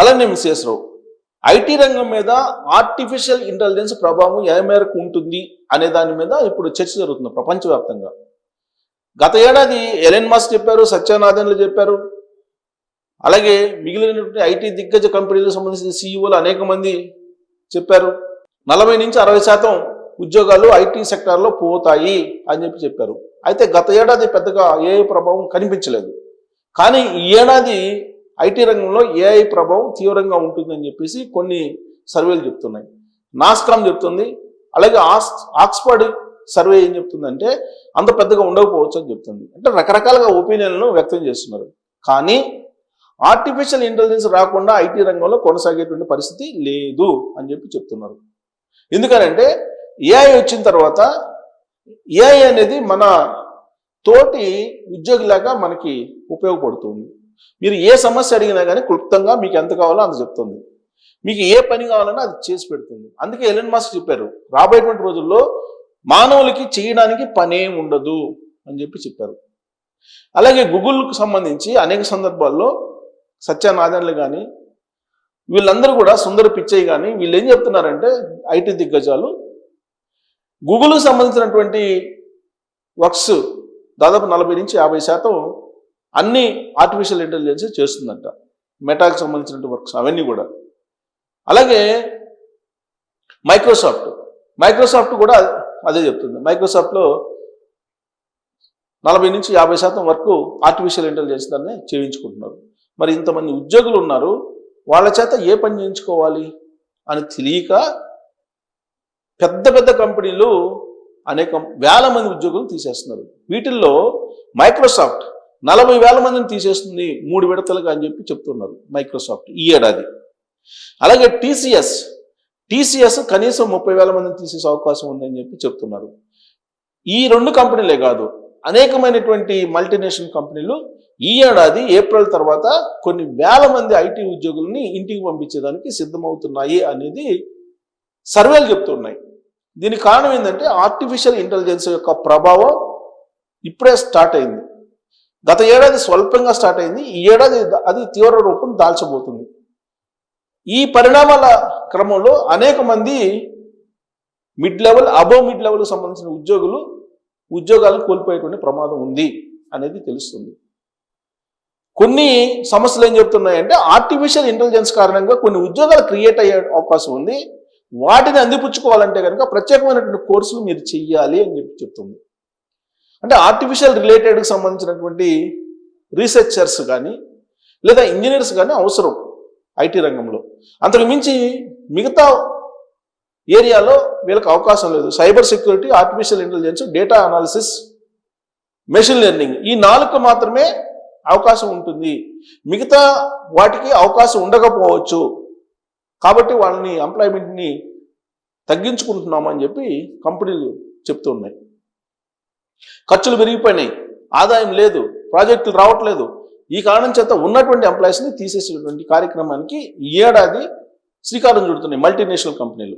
అలానే మిస్ఎస్ రావు, ఐటీ రంగం మీద ఆర్టిఫిషియల్ ఇంటెలిజెన్స్ ప్రభావం ఏ మేరకు ఉంటుంది అనే దాని మీద ఇప్పుడు చర్చ జరుగుతుంది ప్రపంచవ్యాప్తంగా. గత ఏడాది ఎలన్ మస్క్ చెప్పారు, సత్యనారాయణలు చెప్పారు, అలాగే మిగిలినటువంటి ఐటీ దిగ్గజ కంపెనీలకు సంబంధించిన సీఈఓలు అనేక మంది చెప్పారు. 40 నుంచి 60% ఉద్యోగాలు ఐటీ సెక్టార్లో పోతాయి అని చెప్పారు. అయితే గత ఏడాది పెద్దగా ఏఐ ప్రభావం కనిపించలేదు. కానీ ఈ ఏడాది ఐటీ రంగంలో ఏఐ ప్రభావం తీవ్రంగా ఉంటుందని చెప్పేసి కొన్ని సర్వేలు చెప్తున్నాయి. నాస్కామ్ చెప్తుంది, అలాగే ఆక్స్ఫర్డ్ సర్వే ఏం చెప్తుందంటే అంత పెద్దగా ఉండకపోవచ్చు అని చెప్తుంది. అంటే రకరకాలుగా ఒపీనియన్లను వ్యక్తం చేస్తున్నారు. కానీ ఆర్టిఫిషియల్ ఇంటెలిజెన్స్ రాకుండా ఐటీ రంగంలో కొనసాగేటువంటి పరిస్థితి లేదు అని చెప్తున్నారు. ఎందుకనంటే ఏఐ వచ్చిన తర్వాత ఏఐ అనేది మన తోటి ఉద్యోగిలాగా మనకి ఉపయోగపడుతుంది. మీరు ఏ సమస్య అడిగినా కానీ క్లుప్తంగా మీకు ఎంత కావాలో అంత చెప్తుంది. మీకు ఏ పని కావాలన్నా అది చేసి పెడుతుంది. అందుకే ఎలన్ మస్క్ చెప్పారు, రాబోయేటువంటి రోజుల్లో మానవులకి చేయడానికి పనే ఉండదు అని చెప్పారు. అలాగే గూగుల్కు సంబంధించి అనేక సందర్భాల్లో సత్యనారాయణలు కానీ వీళ్ళందరూ కూడా సుందర పిచ్చయ్య కానీ వీళ్ళు ఏం చెప్తున్నారంటే ఐటీ దిగ్గజాలు గూగుల్కి సంబంధించినటువంటి వర్క్స్ దాదాపు 40 నుంచి 50% అన్ని ఆర్టిఫిషియల్ ఇంటెలిజెన్స్ చేస్తుందంట. మెటాకి సంబంధించిన వర్క్స్ అవన్నీ కూడా. అలాగే మైక్రోసాఫ్ట్ కూడా అదే చెప్తుంది. మైక్రోసాఫ్ట్లో 40 నుంచి 50% వరకు ఆర్టిఫిషియల్ ఇంటెలిజెన్స్ దాన్ని చేయించుకుంటున్నారు. మరి ఇంతమంది ఉద్యోగులు ఉన్నారు, వాళ్ళ చేత ఏ పని చేయించుకోవాలి అని తెలియక పెద్ద పెద్ద కంపెనీలు అనేక వేల మంది ఉద్యోగులు తీసేస్తున్నారు. వీటిల్లో మైక్రోసాఫ్ట్ 40,000 మందిని తీసేస్తుంది 3 విడతలుగా అని చెప్తున్నారు మైక్రోసాఫ్ట్ ఈ ఏడాది. అలాగే టీసీఎస్ కనీసం 30,000 మందిని తీసేసే అవకాశం ఉందని చెప్తున్నారు. ఈ 2 కంపెనీలే కాదు, అనేకమైనటువంటి మల్టీనేషనల్ కంపెనీలు ఈ ఏడాది ఏప్రిల్ తర్వాత కొన్ని వేల మంది ఐటీ ఉద్యోగులని ఇంటికి పంపించేదానికి సిద్ధమవుతున్నాయి అనేది సర్వేలు చెప్తున్నాయి. దీనికి కారణం ఏంటంటే ఆర్టిఫిషియల్ ఇంటెలిజెన్స్ యొక్క ప్రభావం ఇప్పుడే స్టార్ట్ అయింది. గత ఏడాది స్వల్పంగా స్టార్ట్ అయింది, ఈ ఏడాది అది తీవ్ర రూపం దాల్చబోతుంది. ఈ పరిణామాల క్రమంలో అనేక మంది మిడ్ లెవెల్ సంబంధించిన ఉద్యోగాలు కోల్పోయేటువంటి ప్రమాదం ఉంది అనేది తెలుస్తుంది. కొన్ని సమస్యలు ఏం చెప్తున్నాయంటే ఆర్టిఫిషియల్ ఇంటెలిజెన్స్ కారణంగా కొన్ని ఉద్యోగాలు క్రియేట్ అయ్యే అవకాశం ఉంది. వాటిని అందిపుచ్చుకోవాలంటే కనుక ప్రత్యేకమైనటువంటి కోర్సులు మీరు చెయ్యాలి అని చెప్తుంది. అంటే ఆర్టిఫిషియల్ రిలేటెడ్కి సంబంధించినటువంటి రీసెర్చర్స్ కానీ లేదా ఇంజనీర్స్ కానీ అవసరం ఐటీ రంగంలో. అంతకు మించి మిగతా ఏరియాలో వీళ్ళకి అవకాశం లేదు. Cyber security, artificial intelligence, data analysis, machine learning ఈ 4 మాత్రమే అవకాశం ఉంటుంది. మిగతా వాటికి అవకాశం ఉండకపోవచ్చు. కాబట్టి వాళ్ళని ఎంప్లాయ్మెంట్ని తగ్గించుకుంటున్నామని కంపెనీలు చెప్తున్నాయి. ఖర్చులు పెరిగిపోయినాయి, ఆదాయం లేదు, ప్రాజెక్టులు రావట్లేదు. ఈ కారణం చేత ఉన్నటువంటి ఎంప్లాయీస్ని తీసేసేటువంటి కార్యక్రమానికి ఈ ఏడాది శ్రీకారం చుడుతున్నాయి మల్టీనేషనల్ కంపెనీలు.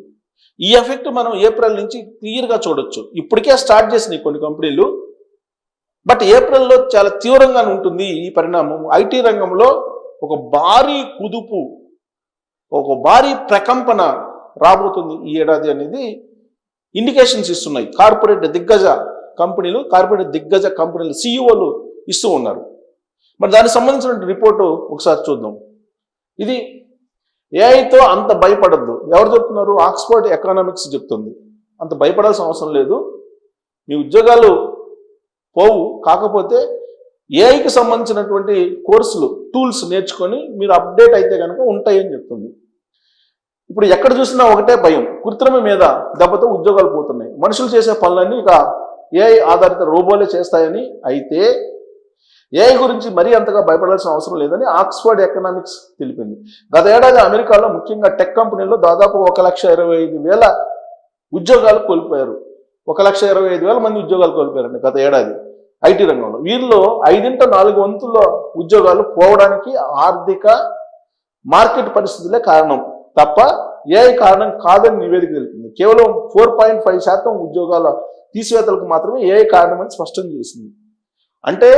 ఈ ఎఫెక్ట్ మనం ఏప్రిల్ నుంచి క్లియర్గా చూడొచ్చు. ఇప్పటికే స్టార్ట్ చేసినాయి కొన్ని కంపెనీలు, బట్ ఏప్రిల్లో చాలా తీవ్రంగా ఉంటుంది ఈ పరిణామం. ఐటీ రంగంలో ఒక భారీ కుదుపు, ఒక భారీ ప్రకంపన రాబోతుంది ఈ ఏడాది అనేది ఇండికేషన్స్ ఇస్తున్నాయి కార్పొరేట్ దిగ్గజ కంపెనీలు సీఈఓలు ఇస్తూ ఉన్నారు. మరి దానికి సంబంధించిన రిపోర్టు ఒకసారి చూద్దాం. ఇది ఏఐతో అంత భయపడద్దు ఎవరు చెప్తున్నారు? ఆక్స్ఫర్డ్ ఎకనామిక్స్ చెప్తుంది. అంత భయపడాల్సిన అవసరం లేదు, మీ ఉద్యోగాలు పోవు. కాకపోతే ఏఐకి సంబంధించినటువంటి కోర్సులు, టూల్స్ నేర్చుకొని మీరు అప్డేట్ అయితే కనుక ఉంటాయని చెప్తుంది. ఇప్పుడు ఎక్కడ చూసినా ఒకటే భయం, కృత్రిమ మీద దెబ్బతో ఉద్యోగాలు పోతున్నాయి. మనుషులు చేసే పనులన్నీ ఇక ఏఐ ఆధారిత రోబోలే చేస్తాయని. అయితే ఏఐ గురించి మరీ అంతగా భయపడాల్సిన అవసరం లేదని ఆక్స్ఫర్డ్ ఎకనామిక్స్ తెలిపింది. గత ఏడాది అమెరికాలో ముఖ్యంగా టెక్ కంపెనీల్లో దాదాపు 1,25,000 ఉద్యోగాలు కోల్పోయారు. 1,25,000 మంది ఉద్యోగాలు కోల్పోయారండి గత ఏడాది ఐటీ రంగంలో. వీరిలో 5/4 ఉద్యోగాలు పోవడానికి ఆర్థిక మార్కెట్ పరిస్థితులే కారణం తప్ప ఏఐ కారణం కాదని నివేదిక తెలిపింది. కేవలం 4.5% ఉద్యోగాల తీసివేతలకు మాత్రమే ఏఐ కారణమని స్పష్టం చేసింది. అంటే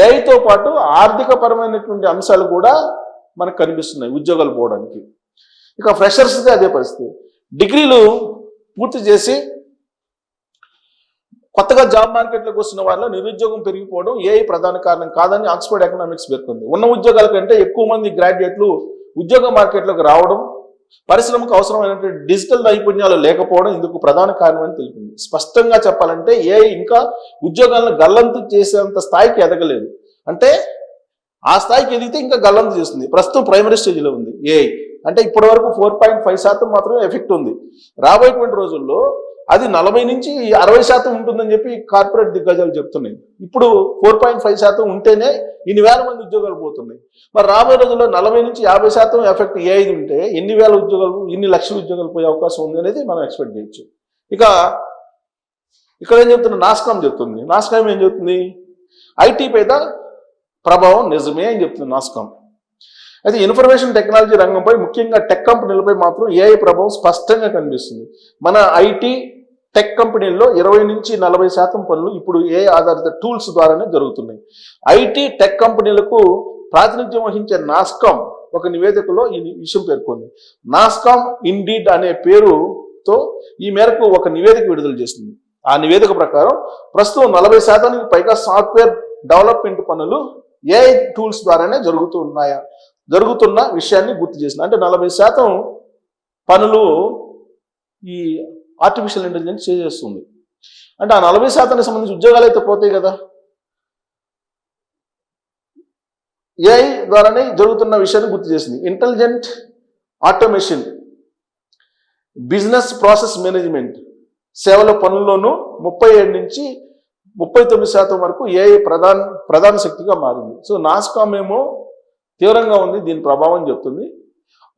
ఏఐతో పాటు ఆర్థిక పరమైనటువంటి అంశాలు కూడా మనకు కనిపిస్తున్నాయి ఉద్యోగాలు పోవడానికి. ఇక ఫ్రెషర్స్దే అదే పరిస్థితి. డిగ్రీలు పూర్తి చేసి కొత్తగా జాబ్ మార్కెట్లోకి వస్తున్న వారిలో నిరుద్యోగం పెరిగిపోవడం ఏఐ ప్రధాన కారణం కాదని ఆక్స్ఫర్డ్ ఎకనామిక్స్ పేర్కొంది. ఉన్న ఉద్యోగాల కంటే ఎక్కువ మంది గ్రాడ్యుయేట్లు ఉద్యోగ మార్కెట్లోకి రావడం, పరిశ్రమకు అవసరమైనటువంటి డిజిటల్ నైపుణ్యాలు లేకపోవడం ఇందుకు ప్రధాన కారణం అని తెలిపింది. స్పష్టంగా చెప్పాలంటే ఏఐ ఇంకా ఉద్యోగాలను గల్లంతు చేసేంత స్థాయికి ఎదగలేదు. అంటే ఆ స్థాయికి ఎదిగితే ఇంకా గల్లంతు చేస్తుంది. ప్రస్తుతం ప్రైమరీ స్టేజ్లో ఉంది ఏఐ. అంటే ఇప్పటి వరకు 4.5% మాత్రమే ఎఫెక్ట్ ఉంది. రాబోయేటువంటి రోజుల్లో అది 40 నుంచి 60% ఉంటుందని చెప్పి కార్పొరేట్ దిగ్గజాలు చెప్తున్నాయి. ఇప్పుడు 4.5% ఉంటేనే ఇన్ని వేల మంది ఉద్యోగాలు పోతున్నాయి. మరి రాబోయే రోజుల్లో 40 నుంచి 50% ఎఫెక్ట్ ఏఐ ఉంటే ఎన్ని వేల ఉద్యోగాలు, ఎన్ని లక్షల ఉద్యోగాలు పోయే అవకాశం ఉంది అనేది మనం ఎక్స్పెక్ట్ చేయొచ్చు. ఇక ఇక్కడ ఏం చెప్తున్నా, నాస్కామ్ చెప్తుంది. నాస్కామ్ ఏం చెప్తుంది, ఐటీ మీద ప్రభావం నిజమే అని చెప్తుంది నాస్కామ్. అయితే ఇన్ఫర్మేషన్ టెక్నాలజీ రంగంపై ముఖ్యంగా టెక్ కంపెనీలపై మాత్రం ఏఐ ప్రభావం స్పష్టంగా కనిపిస్తుంది. మన ఐటీ టెక్ కంపెనీల్లో 20 నుంచి 40% పనులు ఇప్పుడు ఏఐ ఆధారిత టూల్స్ ద్వారానే జరుగుతున్నాయి. ఐటీ టెక్ కంపెనీలకు ప్రాతినిధ్యం వహించే నాస్కామ్ ఒక నివేదికలో ఈ విషయం పేర్కొంది. నాస్కామ్ ఇన్డీడ్ అనే పేరుతో ఈ మేరకు ఒక నివేదిక విడుదల చేసింది. ఆ నివేదిక ప్రకారం ప్రస్తుతం 40%కి పైగా సాఫ్ట్వేర్ డెవలప్మెంట్ పనులు ఏఐ టూల్స్ ద్వారానే జరుగుతున్న విషయాన్ని గుర్తు చేసింది. అంటే 40% పనులు ఈ ఆర్టిఫిషియల్ ఇంటెలిజెన్స్ చేస్తుంది. అంటే ఆ 40%కి సంబంధించి ఉద్యోగాలు అయితే పోతాయి కదా. ఏఐ ద్వారానే జరుగుతున్న విషయాన్ని గుర్తు చేసింది. Intelligent automation, business process management సేవల పనుల్లోనూ 37 నుంచి 39% వరకు ఏఐ ప్రధాన శక్తిగా మారింది. సో నాస్కామ్ ఏమో తీవ్రంగా ఉంది, దీని ప్రభావం చెప్తుంది.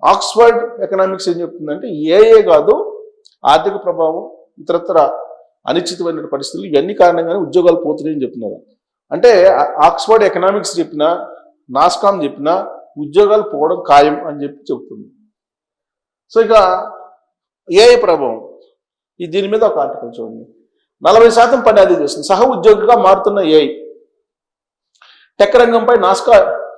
ఆక్స్ఫర్డ్ ఎకనామిక్స్ ఏం చెప్తుందంటే ఏఐ కాదు, ఆర్థిక ప్రభావం, ఇతరత్ర అనిశ్చితమైన పరిస్థితులు ఇవన్నీ కారణంగానే ఉద్యోగాలు పోతున్నాయని చెప్తున్నారు. అంటే ఆక్స్ఫర్డ్ ఎకనామిక్స్ చెప్పినా, నాస్కామ్ చెప్పినా ఉద్యోగాలు పోవడం ఖాయం అని చెప్తుంది. సో ఇక ఏఐ ప్రభావం, దీని మీద ఒక ఆర్టికల్ చూడండి. 40% పని అది చేస్తుంది. సహ ఉద్యోగిగా మారుతున్న ఏఐ. టెక్ రంగంపై నాస్కా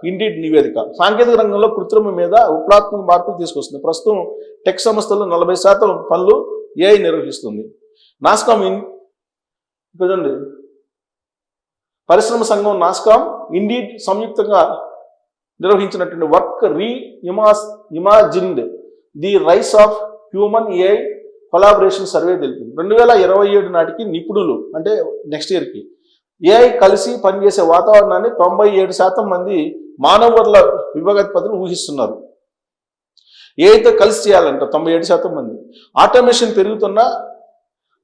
ఇండీడ్ నివేదిక. సాంకేతిక రంగంలో కృత్రిమ మీద విప్లవాత్మక మార్పులు తీసుకొస్తుంది. ప్రస్తుతం టెక్ సంస్థల్లో 40% పనులు ఏఐ నిర్వహిస్తుంది. నాస్కామ్ చూడండి, పరిశ్రమ సంఘం నాస్కామ్ ఇండీడ్ సంయుక్తంగా నిర్వహించినటువంటి work imagined the rice of human AI collaboration survey తెలిపింది. 2027 నాటికి నిపుణులు, అంటే నెక్స్ట్ ఇయర్కి, ఏఐ కలిసి పనిచేసే వాతావరణాన్ని 97% మంది మానవ వనరుల విభాగాధిపతులు ఊహిస్తున్నారు. ఏఐతో కలిసి చేయాలంట 97% మంది. ఆటోమేషన్ పెరుగుతున్న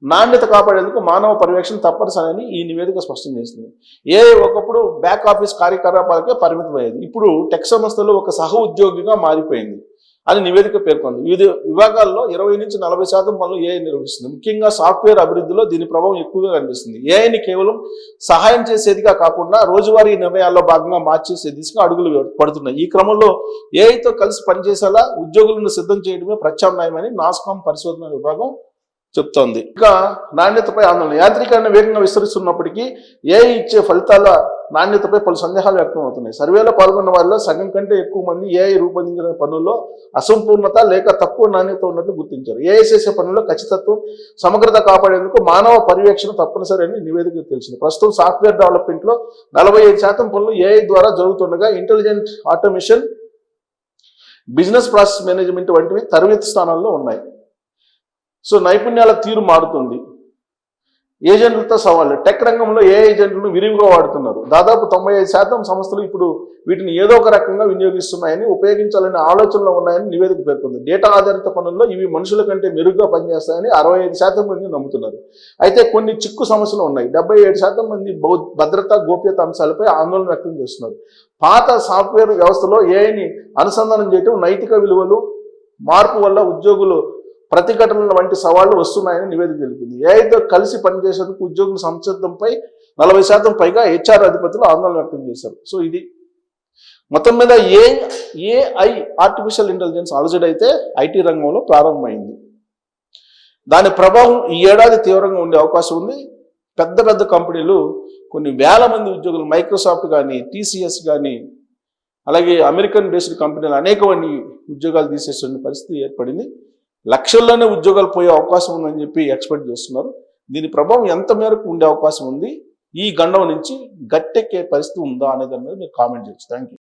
నాణ్యత కాపాడేందుకు మానవ పర్యవేక్షణ తప్పనిసరి ఈ నివేదిక స్పష్టం చేసింది. ఏఐ ఒకప్పుడు బ్యాక్ ఆఫీస్ కార్యకలాపాలకే పరిమితమయ్యేది, ఇప్పుడు టెక్ సంస్థలు ఒక సహ ఉద్యోగిగా మారిపోయింది అని నివేదిక పేర్కొంది. వివిధ విభాగాల్లో 20 నుంచి 40% పనులు ఏఐ నిర్వహిస్తుంది. ముఖ్యంగా సాఫ్ట్వేర్ అభివృద్ధిలో దీని ప్రభావం ఎక్కువగా కనిపిస్తుంది. ఏఐని కేవలం సహాయం చేసేదిగా కాకుండా రోజువారీ నిర్ణయాల్లో భాగంగా మార్చేసే దిశగా అడుగులు పడుతున్నాయి. ఈ క్రమంలో ఏఐతో కలిసి పనిచేసేలా ఉద్యోగులను సిద్ధం చేయడమే ప్రత్యామ్నాయమని నాస్కామ్ పరిశోధన విభాగం చెప్తోంది. ఇంకా నాణ్యతపై ఆందోళన. యాంత్రీకరణ వేగంగా విస్తరిస్తున్నప్పటికీ ఏఐ ఇచ్చే ఫలితాల నాణ్యతపై పలు సందేహాలు వ్యక్తం అవుతున్నాయి. సర్వేలో పాల్గొన్న వారిలో సగం కంటే ఎక్కువ మంది ఏఐ రూపొందించిన పనుల్లో అసంపూర్ణత లేక తక్కువ నాణ్యత ఉన్నట్లు గుర్తించారు. ఏఐ చేసే పనుల్లో ఖచ్చితత్వం, సమగ్రత కాపాడేందుకు మానవ పర్యవేక్షణ తప్పనిసరి అని నివేదిక తెలిసింది. ప్రస్తుతం సాఫ్ట్వేర్ డెవలప్మెంట్లో 45% పనులు ఏఐ ద్వారా జరుగుతుండగా intelligent automation, business process management వంటివి తరబేతి స్థానాల్లో ఉన్నాయి. సో నైపుణ్యాల తీరు మారుతుంది. ఏజెంట్లతో సవాళ్ళు. టెక్ రంగంలో ఏ ఏజెంట్లను విరివిగా వాడుతున్నారు. దాదాపు 95% సంస్థలు ఇప్పుడు వీటిని ఏదో ఒక రకంగా వినియోగిస్తున్నాయని, ఉపయోగించాలనే ఆలోచనలో ఉన్నాయని నివేదిక పేర్కొంది. డేటా ఆధారిత పనుల్లో ఇవి మనుషుల కంటే మెరుగ్గా పనిచేస్తాయని 65% మంది నమ్ముతున్నారు. అయితే కొన్ని చిక్కు సమస్యలు ఉన్నాయి. 77% మంది భద్రత, గోప్యత అంశాలపై ఆందోళన వ్యక్తం చేస్తున్నారు. పాత సాఫ్ట్వేర్ వ్యవస్థలో ఏఐని అనుసంధానం చేయడం, నైతిక విలువలు మార్పు వల్ల ఉద్యోగులు ప్రతిఘటనల వంటి సవాళ్లు వస్తున్నాయని నివేదిక తెలిపింది. ఏఐతో కలిసి పనిచేసేందుకు ఉద్యోగుల సంసిద్ధంపై 40% పైగా హెచ్ఆర్ అధిపతులు ఆందోళన వ్యక్తం చేశారు. సో ఇది మొత్తం మీద ఏఐ ఆర్టిఫిషియల్ ఇంటెలిజెన్స్ అలజడి అయితే ఐటీ రంగంలో ప్రారంభమైంది. దాని ప్రభావం ఈ ఏడాది తీవ్రంగా ఉండే అవకాశం ఉంది. పెద్ద పెద్ద కంపెనీలు కొన్ని వేల మంది ఉద్యోగులు, మైక్రోసాఫ్ట్ కానీ, టీసీఎస్ కానీ, అలాగే అమెరికన్ బేస్డ్ కంపెనీలు అనేకమంది ఉద్యోగాలు తీసేసే పరిస్థితి ఏర్పడింది. లక్షల్లోనే ఉద్యోగాలు పోయే అవకాశం ఉందని చెప్పి ఎక్స్పెక్ట్ చేస్తున్నారు. దీని ప్రభావం ఎంత మేరకు ఉండే అవకాశం ఉంది, ఈ గండం నుంచి గట్టెక్కే పరిస్థితి ఉందా అనే దాని మీద మీరు కామెంట్ చేయొచ్చు. Thank you.